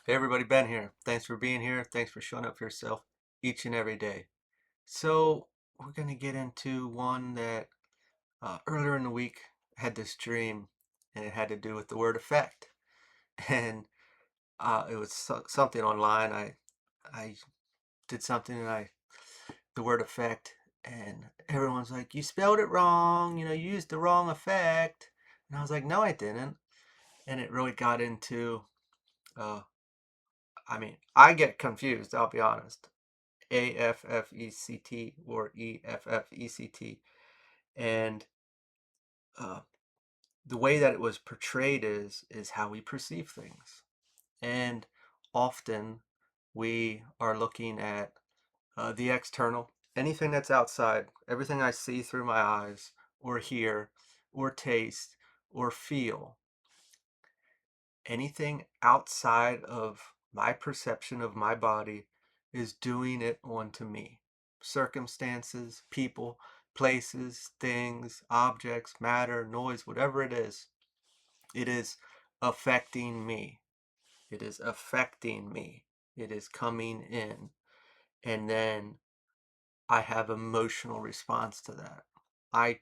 Hey everybody, Ben here. Thanks for being here. Thanks for showing up for yourself each and every day. So we're going to get into one that earlier in the week I had this dream, and it had to do with the word effect. And it was something online. I did something and the word effect, and everyone's like, "You spelled it wrong. You used the wrong effect." And I was like, "No, I didn't." And it really got into, uh, I get confused. I'll be honest. AFFECT or EFFECT. And uh, the way that it was portrayed is how we perceive things. And often we are looking at the external, anything that's outside, everything I see through my eyes or hear or taste or feel, anything outside of my perception of my body is doing it onto me. Circumstances, people, places, things, objects, matter, noise, whatever it is affecting me. It is affecting me. It is coming in. And then I have emotional response to that. I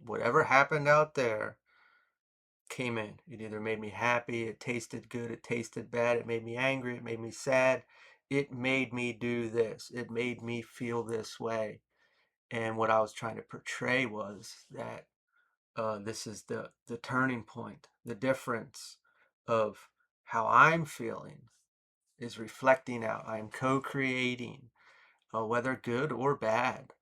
Whatever happened out there came in. It either made me happy, it tasted good, it tasted bad, it made me angry, it made me sad, it made me do this, it made me feel this way. And what I was trying to portray was that this is the turning point, the difference of how I'm feeling is reflecting out. I'm co-creating, whether good or bad,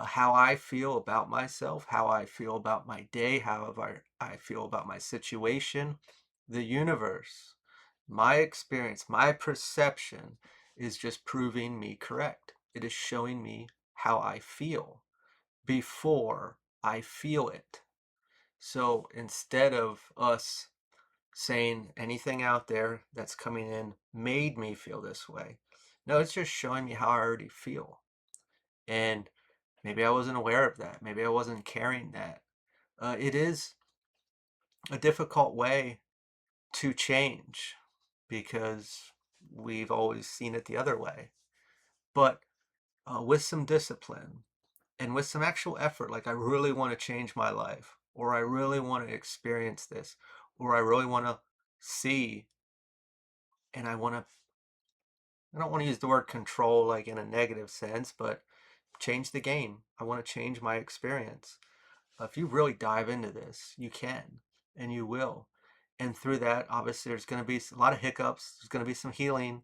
how I feel about myself, how I feel about my day, how I feel about my situation, the universe, my experience, my perception is just proving me correct. It is showing me how I feel before I feel it. So instead of us saying anything out there that's coming in made me feel this way, no, it's just showing me how I already feel. And maybe I wasn't aware of that. Maybe I wasn't carrying that. It is a difficult way to change because we've always seen it the other way. But with some discipline and with some actual effort, like I really want to change my life, or I really want to experience this, or I really want to see, and I don't want to use the word control like in a negative sense, but change the game. I want to change my experience. If you really dive into this, you can and you will. And through that, obviously, there's going to be a lot of hiccups. There's going to be some healing.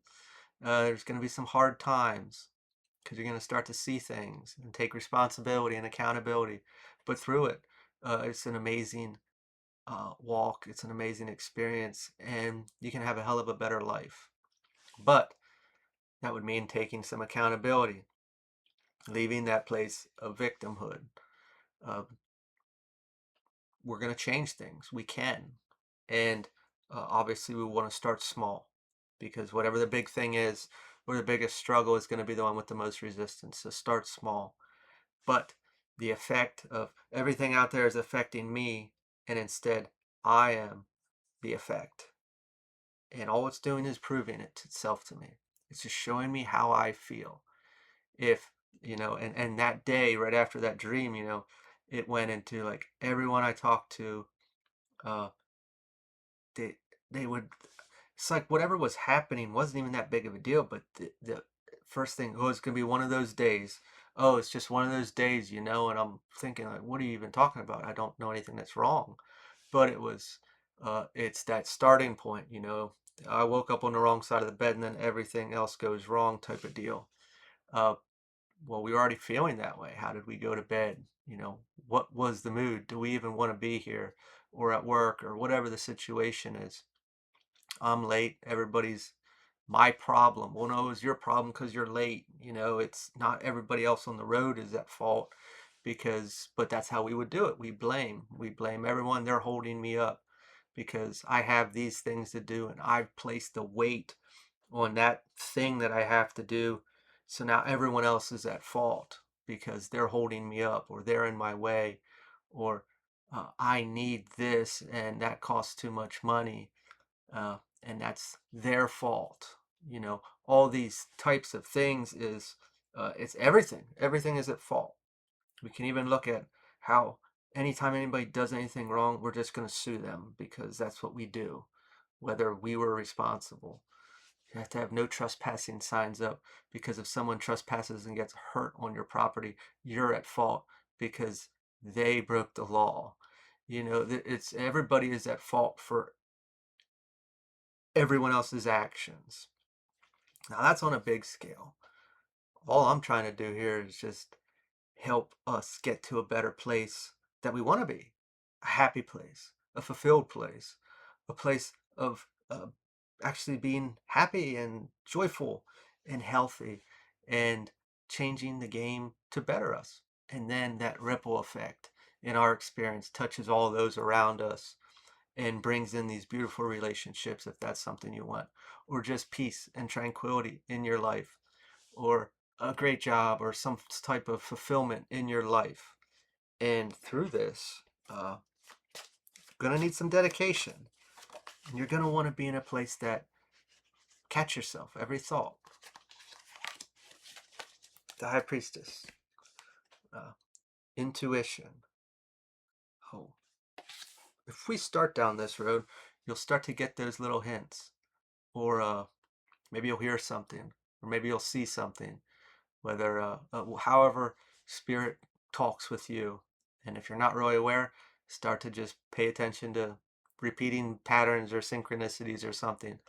There's going to be some hard times because you're going to start to see things and take responsibility and accountability. But through it, it's an amazing walk. It's an amazing experience, and you can have a hell of a better life. But that would mean taking some accountability, leaving that place of victimhood. Uh, we're going to change things. We can. And obviously, we want to start small because whatever the big thing is, or the biggest struggle is going to be the one with the most resistance. So start small. But the effect of everything out there is affecting me, and instead, I am the effect. And all it's doing is proving it itself to me. It's just showing me how I feel. If, and that day, right after that dream, it went into like everyone I talked to, uh, they they would it's like whatever was happening wasn't even that big of a deal, but the first thing, oh, it's gonna be one of those days. Oh, it's just one of those days, and I'm thinking like, what are you even talking about? I don't know anything that's wrong. But it's that starting point, I woke up on the wrong side of the bed and then everything else goes wrong type of deal. uh, well, we were already feeling that way. How did we go to bed? What was the mood? Do we even want to be here or at work or whatever the situation is? I'm late. Everybody's my problem. Well, no, it's your problem because you're late. It's not everybody else on the road is at fault but that's how we would do it. We blame. We blame everyone. They're holding me up because I have these things to do and I've placed the weight on that thing that I have to do. So now everyone else is at fault because they're holding me up or they're in my way or I need this and that costs too much money. and that's their fault. All these types of things is it's everything. Everything is at fault. We can even look at how anytime anybody does anything wrong, we're just going to sue them because that's what we do, whether we were responsible. You have to have no trespassing signs up because if someone trespasses and gets hurt on your property, you're at fault because they broke the law. It's everybody is at fault for everyone else's actions. Now that's on a big scale. All I'm trying to do here is just help us get to a better place that we want to be, a happy place, a fulfilled place, a place of actually being happy and joyful and healthy and changing the game to better us. And then that ripple effect in our experience touches all those around us and brings in these beautiful relationships if that's something you want, or just peace and tranquility in your life, or a great job or some type of fulfillment in your life. And through this, you're gonna need some dedication. And you're gonna want to be in a place that catch yourself every thought. The High Priestess, uh, intuition. Oh, if we start down this road, you'll start to get those little hints, or maybe you'll hear something, or maybe you'll see something, whether however spirit talks with you. And if you're not really aware, start to just pay attention to repeating patterns or synchronicities or something.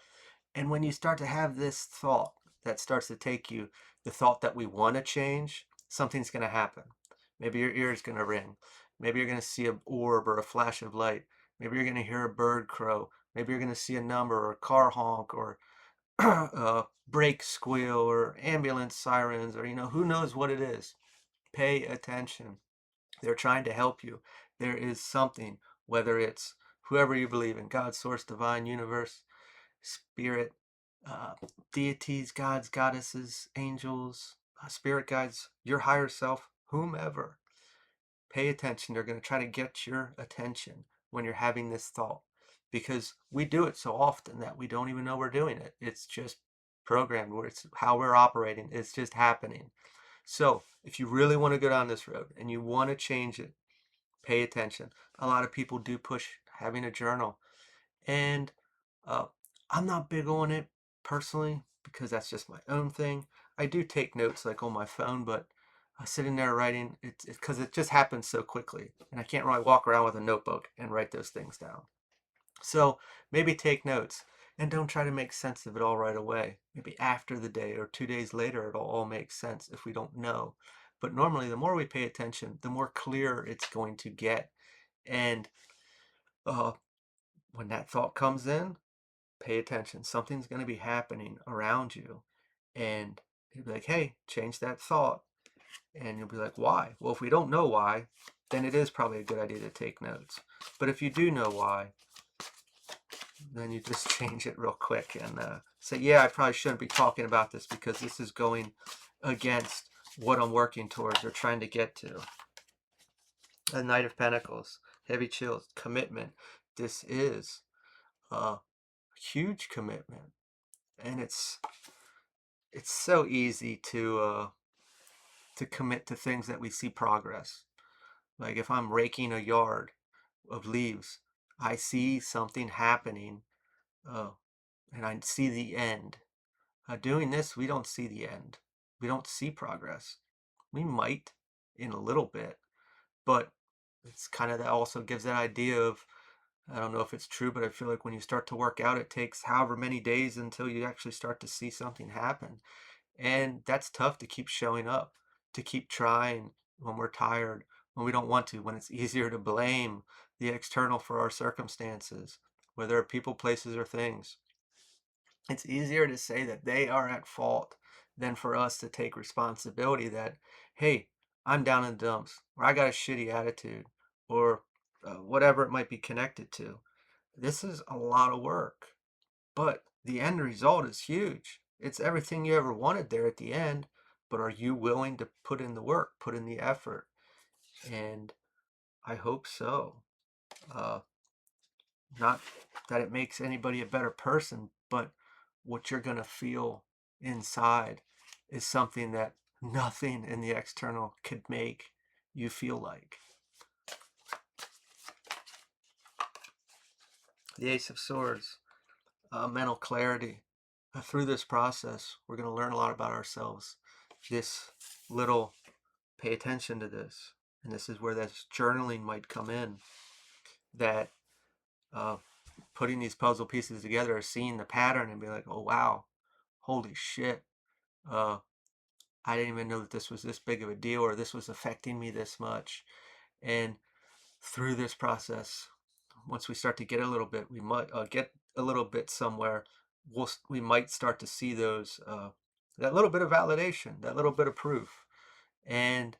And when you start to have this thought that starts to take you, the thought that we want to change, something's going to happen. Maybe your ear is going to ring. Maybe you're going to see an orb or a flash of light. Maybe you're going to hear a bird crow. Maybe you're going to see a number or a car honk or brake squeal or ambulance sirens, or who knows what it is. Pay attention. They're trying to help you. There is something, whether it's whoever you believe in, God, source, divine, universe, spirit, uh, deities, gods, goddesses, angels, spirit guides, your higher self, whomever. Pay attention. They're going to try to get your attention when you're having this thought, because we do it so often that we don't even know we're doing it. It's just programmed. It's how we're operating. It's just happening. So if you really want to go down this road and you want to change it, pay attention. A lot of people do push having a journal, and uh, I'm not big on it personally because that's just my own thing. I do take notes like on my phone, but sitting there writing, it's because it just happens so quickly, and I can't really walk around with a notebook and write those things down. So maybe take notes and don't try to make sense of it all right away. Maybe after the day or 2 days later, it'll all make sense if we don't know. But normally, the more we pay attention, the more clear it's going to get. And uh, when that thought comes in, pay attention. Something's going to be happening around you. And you'll be like, hey, change that thought. And you'll be like, why? Well, if we don't know why, then it is probably a good idea to take notes. But if you do know why, then you just change it real quick and say, yeah, I probably shouldn't be talking about this because this is going against what I'm working towards or trying to get to. A Knight of Pentacles, heavy chills, commitment. This is a huge commitment, and it's so easy to commit to things that we see progress. Like if I'm raking a yard of leaves, I see something happening, uh, and I see the end. Doing this, we don't see the end. We don't see progress. We might in a little bit, but it's kind of that also gives that idea of, I don't know if it's true, but I feel like when you start to work out, it takes however many days until you actually start to see something happen. And that's tough to keep showing up, to keep trying when we're tired, when we don't want to, when it's easier to blame the external for our circumstances, whether people, places, or things. It's easier to say that they are at fault than for us to take responsibility that, hey, I'm down in the dumps, or I got a shitty attitude, or whatever it might be connected to. This is a lot of work, but the end result is huge. It's everything you ever wanted there at the end, but are you willing to put in the work, put in the effort? And I hope so. Uh, Not that it makes anybody a better person, but what you're going to feel inside is something that nothing in the external could make you feel like. The Ace of Swords, mental clarity. Through this process, we're going to learn a lot about ourselves. This little, pay attention to this. And this is where this journaling might come in. That uh, putting these puzzle pieces together, seeing the pattern and be like, oh, wow, holy shit. Uh, I didn't even know that this was this big of a deal or this was affecting me this much. And through this process, once we start to get a little bit, we might get a little bit somewhere. We might start to see those that little bit of validation, that little bit of proof, and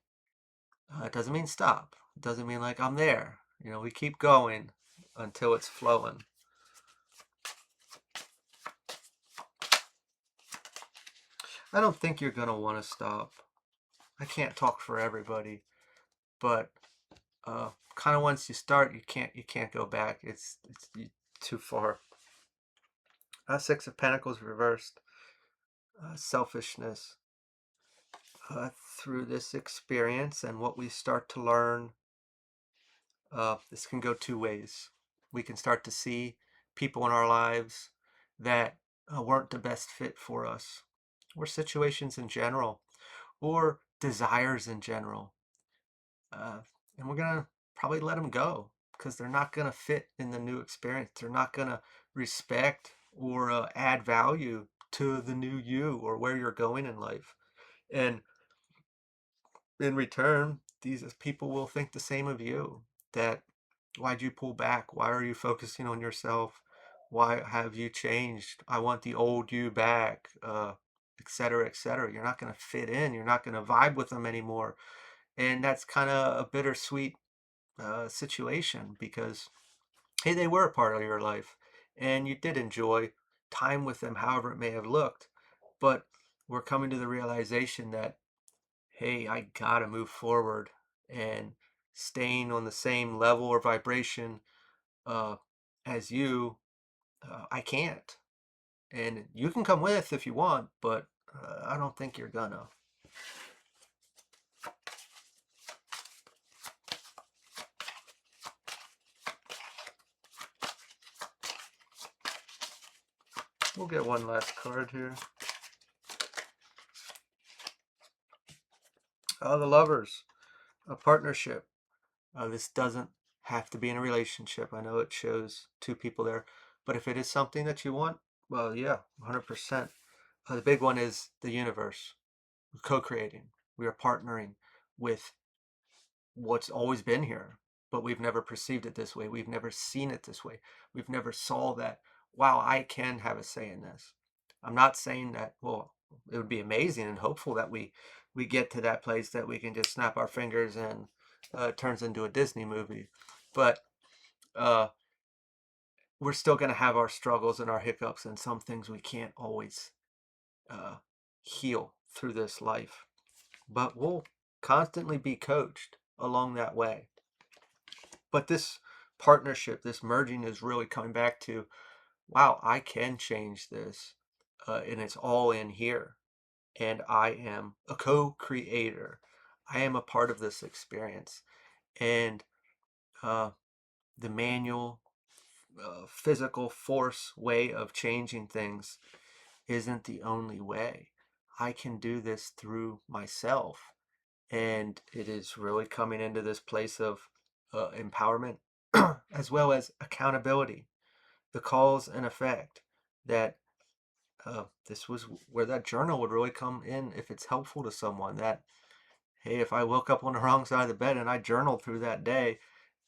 it doesn't mean stop. It doesn't mean like I'm there. We keep going until it's flowing. I don't think you're gonna want to stop. I can't talk for everybody, but kind of once you start, you can't go back. It's too far. Six of Pentacles reversed. Selfishness. Through this experience and what we start to learn, this can go two ways. We can start to see people in our lives that weren't the best fit for us, or situations in general, or desires in general. Uh, and we're going to probably let them go because they're not going to fit in the new experience. They're not going to respect or add value to the new you or where you're going in life. And in return, these people will think the same of you. That why'd you pull back? Why are you focusing on yourself? Why have you changed? I want the old you back, etc., etc. You're not going to fit in. You're not going to vibe with them anymore. And that's kind of a bittersweet situation because, hey, they were a part of your life and you did enjoy time with them, however it may have looked. But we're coming to the realization that, hey, I gotta move forward, and staying on the same level or vibration uh, as you, I can't. And you can come with if you want, but I don't think you're gonna. We'll get one last card here. The Lovers, a partnership. This doesn't have to be in a relationship. I know it shows two people there, but if it is something that you want, well, yeah, 100%. The big one is the universe. We're co-creating. We are partnering with what's always been here, but we've never perceived it this way. We've never seen it this way. We've never saw that, wow, I can have a say in this. I'm not saying that, well, it would be amazing and hopeful that we get to that place that we can just snap our fingers and it turns into a Disney movie. But uh, we're still going to have our struggles and our hiccups and some things we can't always uh, heal through this life. But we'll constantly be coached along that way. But this partnership, this merging is really coming back to, wow, I can change this. And it's all in here. And I am a co-creator. I am a part of this experience. And uh, the manual, physical force way of changing things isn't the only way. I can do this through myself. And it is really coming into this place of empowerment as well as accountability, the cause and effect. That this was where that journal would really come in if it's helpful to someone. That, hey, if I woke up on the wrong side of the bed and I journaled through that day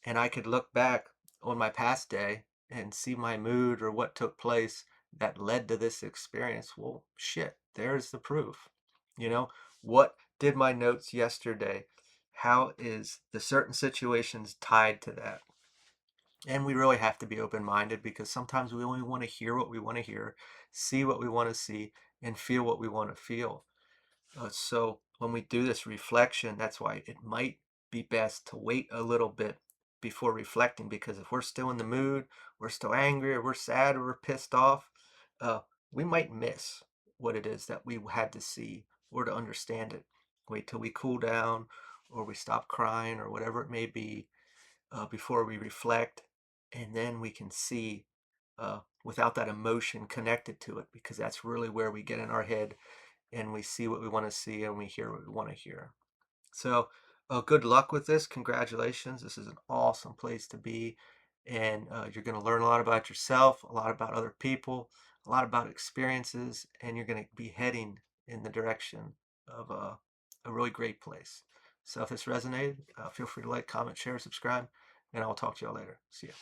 and I could look back on my past day and see my mood or what took place that led to this experience, well, shit, there's the proof. What did my notes yesterday? How is the certain situations tied to that? And we really have to be open-minded because sometimes we only want to hear what we want to hear, see what we want to see, and feel what we want to feel. So when we do this reflection, that's why it might be best to wait a little bit before reflecting, because if we're still in the mood, we're still angry, or we're sad, or we're pissed off, uh, we might miss what it is that we had to see or to understand it. Wait till we cool down, or we stop crying, or whatever it may be, before we reflect, and then we can see without that emotion connected to it, because that's really where we get in our head and we see what we want to see and we hear what we want to hear. So, good luck with this. Congratulations. This is an awesome place to be. And you're going to learn a lot about yourself, a lot about other people, a lot about experiences, and you're going to be heading in the direction of a really great place. So, if this resonated, feel free to like, comment, share, subscribe, and I'll talk to y'all later. See ya.